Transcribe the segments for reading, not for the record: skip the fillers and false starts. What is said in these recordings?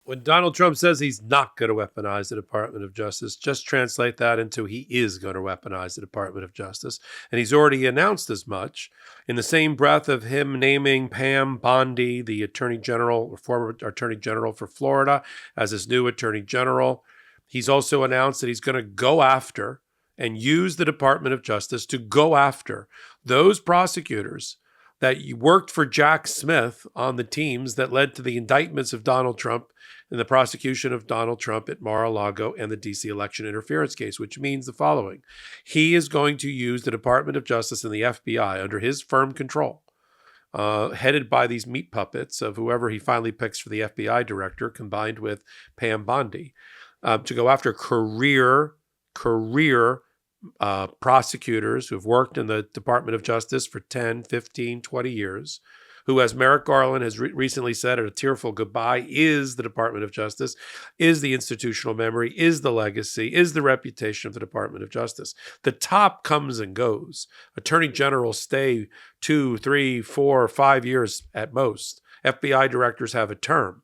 When Donald Trump says he's not going to weaponize the Department of Justice, just translate that into he is going to weaponize the Department of Justice. And he's already announced as much in the same breath of him naming Pam Bondi, the Attorney General or former Attorney General for Florida, as his new Attorney General. He's also announced that he's going to go after and use the Department of Justice to go after those prosecutors that worked for Jack Smith on the teams that led to the indictments of Donald Trump and the prosecution of Donald Trump at Mar-a-Lago and the D.C. election interference case, which means the following. He is going to use the Department of Justice and the FBI under his firm control, headed by these meat puppets of whoever he finally picks for the FBI director, combined with Pam Bondi, to go after career prosecutors who have worked in the Department of Justice for 10, 15, 20 years, who, as Merrick Garland has recently said at a tearful goodbye, is the Department of Justice, is the institutional memory, is the legacy, is the reputation of the Department of Justice. The top comes and goes. Attorney generals stay 2, 3, 4, 5 years at most. FBI directors have a term.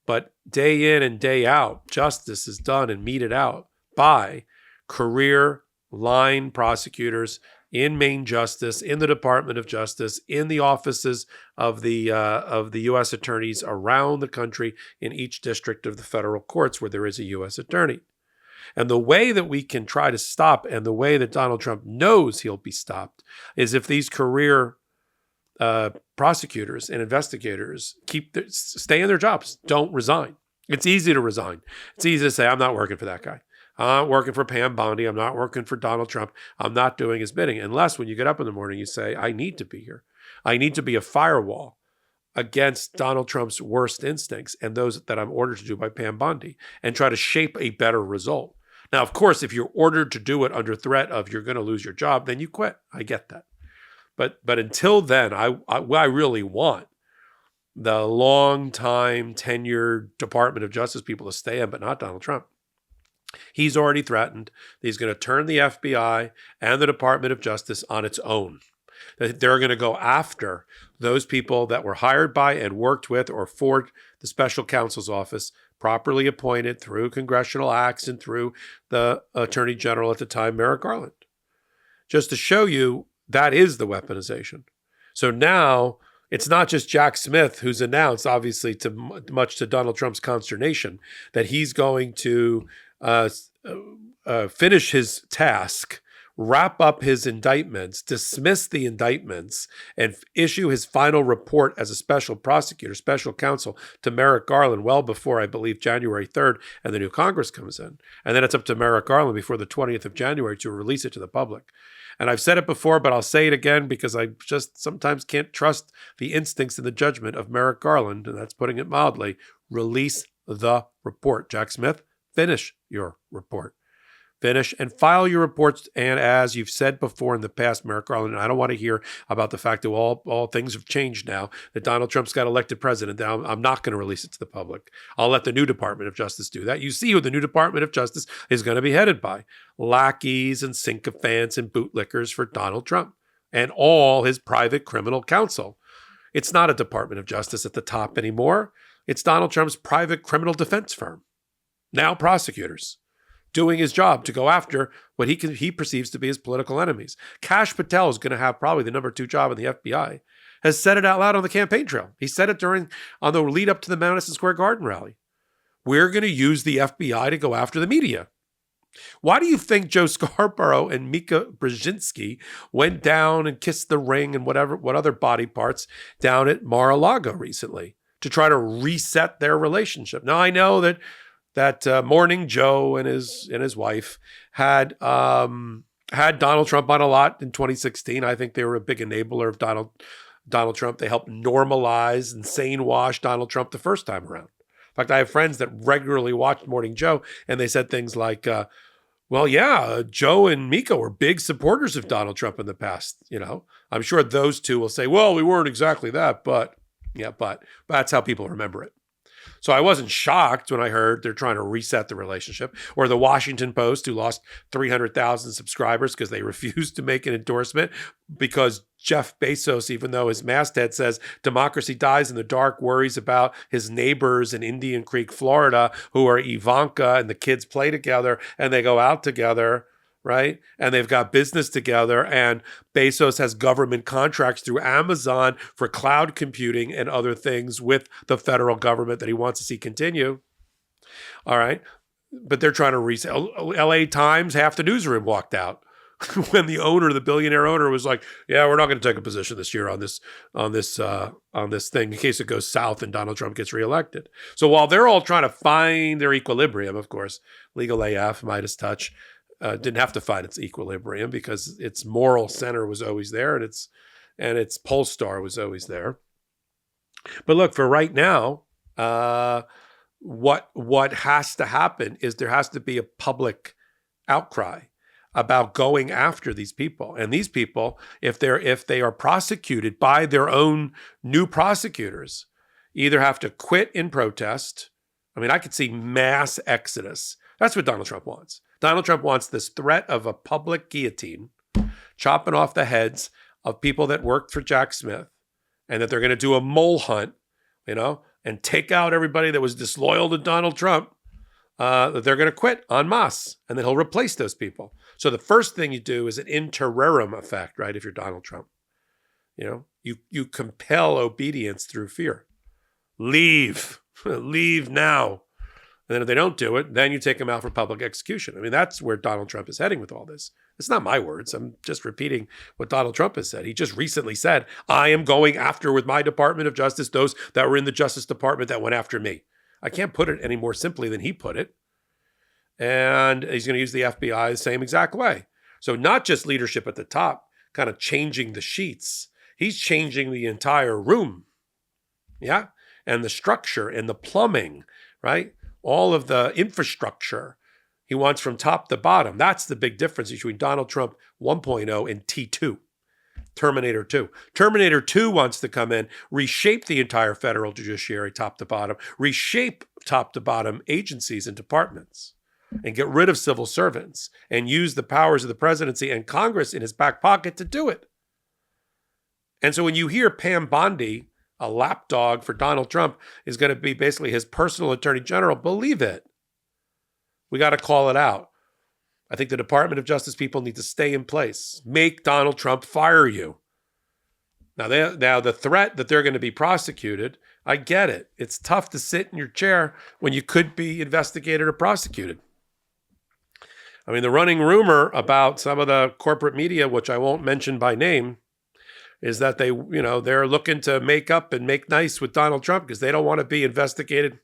But day in and day out, justice is done and meted out by career line prosecutors in Main Justice, in the Department of Justice, in the offices of the U.S. attorneys around the country in each district of the federal courts where there is a U.S. attorney. And the way that we can try to stop, and the way that Donald Trump knows he'll be stopped, is if these career prosecutors and investigators stay in their jobs, don't resign. It's easy to resign. It's easy to say, I'm not working for that guy. I'm not working for Pam Bondi. I'm not working for Donald Trump. I'm not doing his bidding. Unless when you get up in the morning, you say, I need to be here. I need to be a firewall against Donald Trump's worst instincts and those that I'm ordered to do by Pam Bondi, and try to shape a better result. Now, of course, if you're ordered to do it under threat of you're going to lose your job, then you quit. I get that. But until then, I really want the long-time tenured Department of Justice people to stay in, but not Donald Trump. He's already threatened that he's going to turn the FBI and the Department of Justice on its own. They're going to go after those people that were hired by and worked with or for the special counsel's office, properly appointed through congressional acts and through the Attorney General at the time, Merrick Garland. Just to show you, that is the weaponization. So now it's not just Jack Smith who's announced, obviously much to Donald Trump's consternation, that he's going to finish his task, wrap up his indictments, dismiss the indictments, and issue his final report as a special prosecutor, special counsel to Merrick Garland well before, I believe, January 3rd and the new Congress comes in. And then it's up to Merrick Garland before the 20th of January to release it to the public. And I've said it before, but I'll say it again because I just sometimes can't trust the instincts and the judgment of Merrick Garland, and that's putting it mildly. Release the report. Jack Smith, finish your report. Finish and file your reports. And as you've said before in the past, Merrick Garland, and I don't want to hear about the fact that all things have changed now, that Donald Trump's got elected president. Now, I'm not going to release it to the public. I'll let the new Department of Justice do that. You see who the new Department of Justice is going to be headed by. Lackeys and sycophants and bootlickers for Donald Trump and all his private criminal counsel. It's not a Department of Justice at the top anymore. It's Donald Trump's private criminal defense firm. Now prosecutors. Doing his job to go after what he perceives to be his political enemies. Kash Patel is going to have probably the number 2 job in the FBI, has said it out loud on the campaign trail. He said it on the lead up to the Madison Square Garden rally. We're going to use the FBI to go after the media. Why do you think Joe Scarborough and Mika Brzezinski went down and kissed the ring and what other body parts down at Mar-a-Lago recently to try to reset their relationship? Now, I know that Morning Joe and his wife had Donald Trump on a lot in 2016. I think they were a big enabler of Donald Trump. They helped normalize and sane wash Donald Trump the first time around. In fact, I have friends that regularly watched Morning Joe, and they said things like, well, yeah, Joe and Mika were big supporters of Donald Trump in the past. You know, I'm sure those two will say, well, we weren't exactly that, but that's how people remember it. So I wasn't shocked when I heard they're trying to reset the relationship. Or the Washington Post, who lost 300,000 subscribers because they refused to make an endorsement because Jeff Bezos, even though his masthead says democracy dies in the dark, worries about his neighbors in Indian Creek, Florida, who are Ivanka, and the kids play together and they go out together, right? And they've got business together, and Bezos has government contracts through Amazon for cloud computing and other things with the federal government that he wants to see continue. All right. But they're trying to reset. LA Times, half the newsroom walked out when the owner, the billionaire owner, was like, yeah, we're not going to take a position this year on this thing in case it goes south and Donald Trump gets reelected. So while they're all trying to find their equilibrium, of course, Legal AF, Midas Touch, didn't have to find its equilibrium because its moral center was always there, and its Polestar was always there. But look, for right now, what has to happen is there has to be a public outcry about going after these people. And these people, if they are prosecuted by their own new prosecutors, either have to quit in protest. I mean, I could see mass exodus. That's what Donald Trump wants. Donald Trump wants this threat of a public guillotine, chopping off the heads of people that worked for Jack Smith, and that they're going to do a mole hunt, and take out everybody that was disloyal to Donald Trump, that they're going to quit en masse, and then he'll replace those people. So the first thing you do is an interim effect, right? If you're Donald Trump, you compel obedience through fear. Leave now. And then if they don't do it, then you take them out for public execution. I mean, that's where Donald Trump is heading with all this. It's not my words. I'm just repeating what Donald Trump has said. He just recently said, I am going after with my Department of Justice those that were in the Justice Department that went after me. I can't put it any more simply than he put it. And he's going to use the FBI the same exact way. So not just leadership at the top, kind of changing the sheets. He's changing the entire room. Yeah. And the structure and the plumbing, right? All of the infrastructure he wants from top to bottom. That's the big difference between Donald Trump 1.0 and T2, Terminator 2. Terminator 2 wants to come in, reshape the entire federal judiciary top to bottom, reshape top to bottom agencies and departments, and get rid of civil servants, and use the powers of the presidency and Congress in his back pocket to do it. And so when you hear Pam Bondi, a lapdog for Donald Trump, is going to be basically his personal attorney general, believe it. We got to call it out. I think the Department of Justice people need to stay in place. Make Donald Trump fire you. Now the threat that they're going to be prosecuted, I get it. It's tough to sit in your chair when you could be investigated or prosecuted. I mean, the running rumor about some of the corporate media, which I won't mention by name, is that they're looking to make up and make nice with Donald Trump because they don't want to be investigated,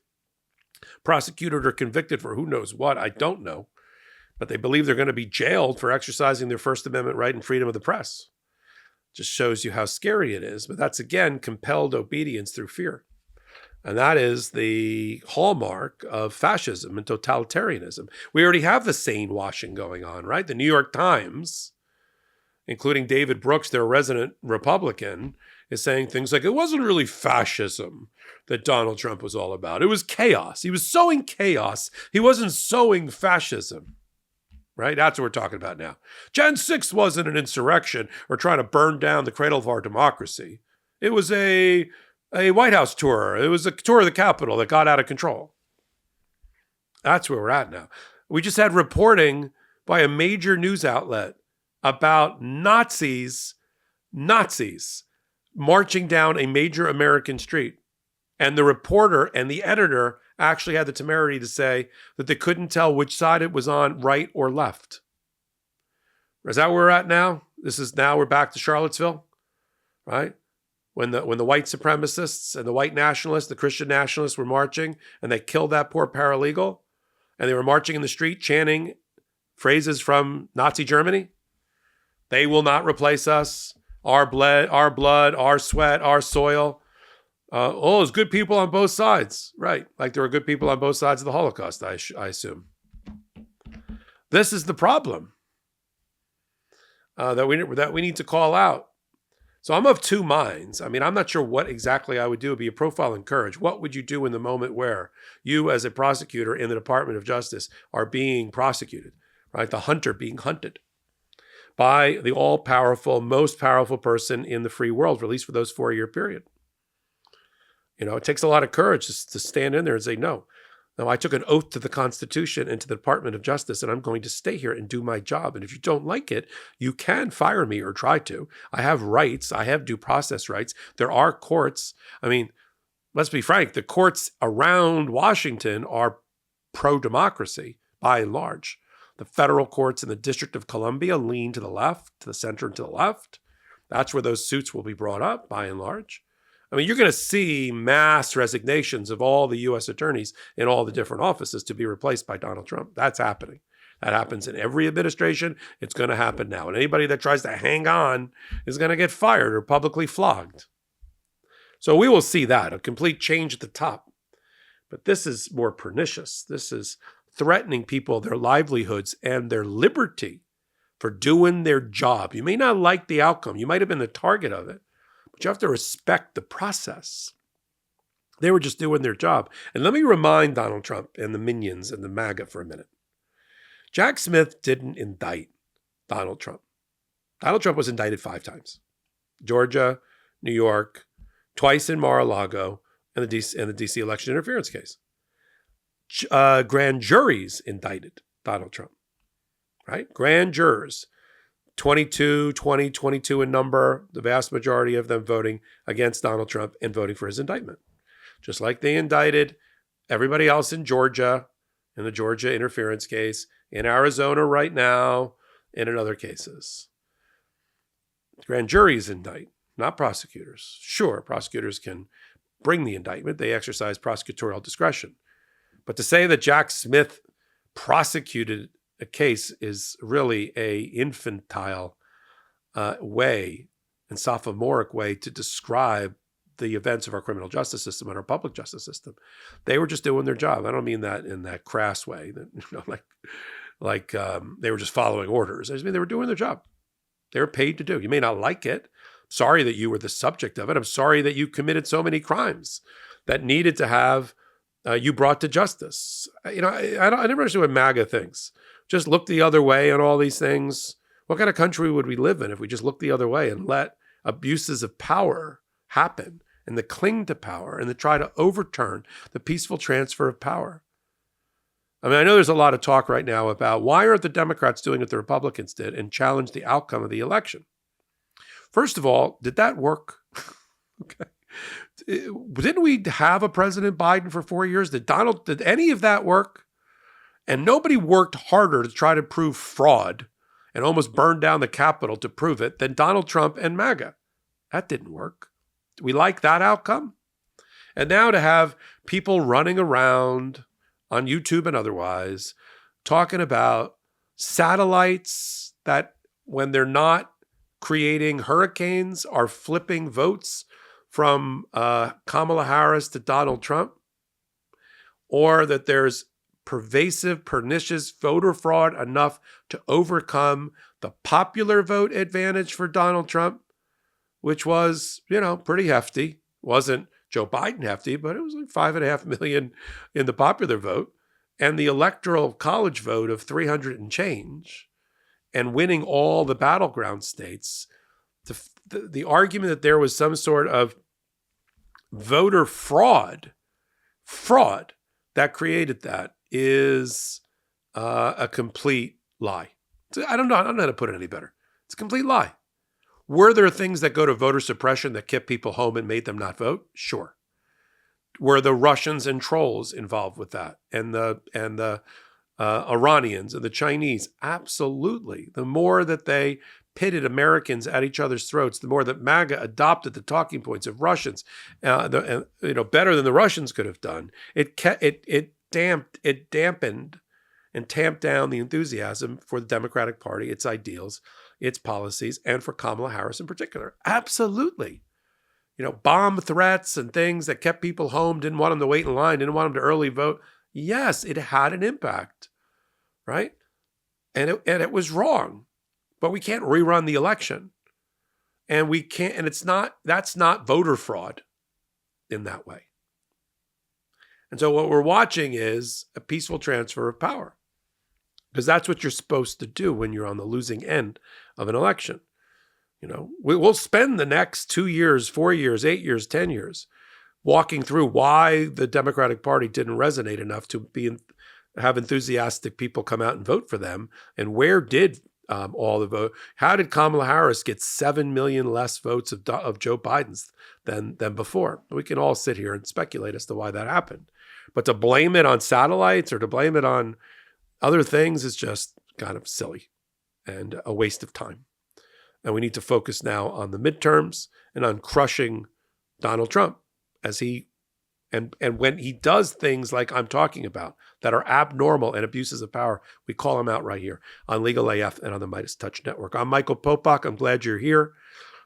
prosecuted, or convicted for who knows what. I don't know. But they believe they're going to be jailed for exercising their First Amendment right and freedom of the press. Just shows you how scary it is. But that's, again, compelled obedience through fear. And that is the hallmark of fascism and totalitarianism. We already have the sane washing going on, right? The New York Times, including David Brooks, their resident Republican, is saying things like, it wasn't really fascism that Donald Trump was all about. It was chaos. He was sowing chaos. He wasn't sowing fascism, right? That's what we're talking about now. Jan 6 wasn't an insurrection or trying to burn down the cradle of our democracy. It was a White House tour. It was a tour of the Capitol that got out of control. That's where we're at now. We just had reporting by a major news outlet about Nazis marching down a major American street. And the reporter and the editor actually had the temerity to say that they couldn't tell which side it was on, right or left. Is that where we're at now? We're back to Charlottesville, right? When the white supremacists and the white nationalists, the Christian nationalists were marching and they killed that poor paralegal, and they were marching in the street chanting phrases from Nazi Germany. They will not replace us. Our blood, our sweat, our soil. There's good people on both sides. Right. Like there were good people on both sides of the Holocaust, I assume. This is the problem that we need to call out. So I'm of two minds. I mean, I'm not sure what exactly I would do. It'd be a profile in courage. What would you do in the moment where you, as a prosecutor in the Department of Justice, are being prosecuted, right? The hunter being hunted by the all-powerful, most powerful person in the free world, at least for those 4-year period. It takes a lot of courage to stand in there and say, no, I took an oath to the Constitution and to the Department of Justice, and I'm going to stay here and do my job. And if you don't like it, you can fire me or try to. I have rights. I have due process rights. There are courts. I mean, let's be frank, the courts around Washington are pro-democracy by and large. The federal courts in the District of Columbia lean to the left, to the center and to the left. That's where those suits will be brought up by and large. I mean, you're going to see mass resignations of all the U.S. attorneys in all the different offices to be replaced by Donald Trump. That's happening. That happens in every administration. It's going to happen now. And anybody that tries to hang on is going to get fired or publicly flogged. So we will see that, a complete change at the top. But this is more pernicious. This is threatening people, their livelihoods, and their liberty for doing their job. You may not like the outcome. You might have been the target of it. But you have to respect the process. They were just doing their job. And let me remind Donald Trump and the minions and the MAGA for a minute. Jack Smith didn't indict Donald Trump. Donald Trump was indicted 5 times. Georgia, New York, twice in Mar-a-Lago, and the DC election interference case. Grand juries indicted Donald Trump, right? Grand jurors. 22 in number, the vast majority of them voting against Donald Trump and voting for his indictment. Just like they indicted everybody else in Georgia, in the Georgia interference case, in Arizona right now, and in other cases. Grand juries indict, not prosecutors. Sure, prosecutors can bring the indictment. They exercise prosecutorial discretion. But to say that Jack Smith prosecuted a case is really a infantile way and sophomoric way to describe the events of our criminal justice system and our public justice system. They were just doing their job. I don't mean that in that crass way, that like they were just following orders. I just mean they were doing their job. They were paid to do. You may not like it. Sorry that you were the subject of it. I'm sorry that you committed so many crimes that needed to have you brought to justice. I never understood what MAGA thinks. Just look the other way on all these things. What kind of country would we live in if we just looked the other way and let abuses of power happen and the cling to power and the try to overturn the peaceful transfer of power? I mean, I know there's a lot of talk right now about why aren't the Democrats doing what the Republicans did and challenge the outcome of the election? First of all, did that work? Okay. Didn't we have a President Biden for 4 years? Did any of that work? And nobody worked harder to try to prove fraud and almost burned down the Capitol to prove it than Donald Trump and MAGA. That didn't work. Do we like that outcome? And now to have people running around on YouTube and otherwise talking about satellites that, when they're not creating hurricanes, are flipping votes from Kamala Harris to Donald Trump, or that there's pervasive, pernicious voter fraud enough to overcome the popular vote advantage for Donald Trump, which was, pretty hefty. Wasn't Joe Biden hefty, but it was like 5.5 million in the popular vote, and the electoral college vote of 300 and change, and winning all the battleground states. The argument that there was some sort of voter fraud that created that is a complete lie. I don't know how to put it any better. It's a complete lie. Were there things that go to voter suppression that kept people home and made them not vote? Sure. Were the Russians and trolls involved with that, and the Iranians and the Chinese? Absolutely. The more that they pitted Americans at each other's throats, the more that MAGA adopted the talking points of Russians, better than the Russians could have done. It dampened and tamped down the enthusiasm for the Democratic Party, its ideals, its policies, and for Kamala Harris in particular. Absolutely. Bomb threats and things that kept people home, didn't want them to wait in line, didn't want them to early vote. Yes, it had an impact, right? And it was wrong. But we can't rerun the election. And we can't, and that's not voter fraud in that way. And so what we're watching is a peaceful transfer of power, because that's what you're supposed to do when you're on the losing end of an election. You know, we'll spend the next 2 years, 4 years, 8 years, 10 years walking through why the Democratic Party didn't resonate enough to have enthusiastic people come out and vote for them, and where did all the vote? How did Kamala Harris get 7 million less votes of Joe Biden's than before? We can all sit here and speculate as to why that happened, but to blame it on satellites or to blame it on other things is just kind of silly and a waste of time. And we need to focus now on the midterms and on crushing Donald Trump as he and when he does things like I'm talking about that are abnormal and abuses of power, we call him out right here on Legal AF and on the Midas Touch Network. I'm Michael Popok. I'm glad you're here.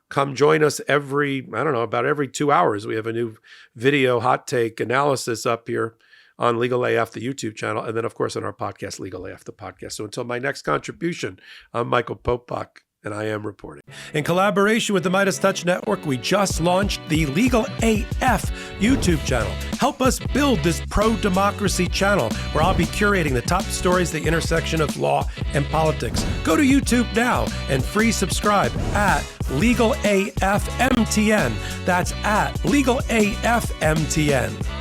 Come join us about every 2 hours. We have a new video hot take analysis up here on Legal AF, the YouTube channel, and then, of course, on our podcast, Legal AF, the podcast. So until my next contribution, I'm Michael Popok, and I am reporting. In collaboration with the Midas Touch Network, we just launched the Legal AF YouTube channel. Help us build this pro-democracy channel where I'll be curating the top stories, the intersection of law and politics. Go to YouTube now and free subscribe at Legal AF MTN. That's at Legal AF MTN.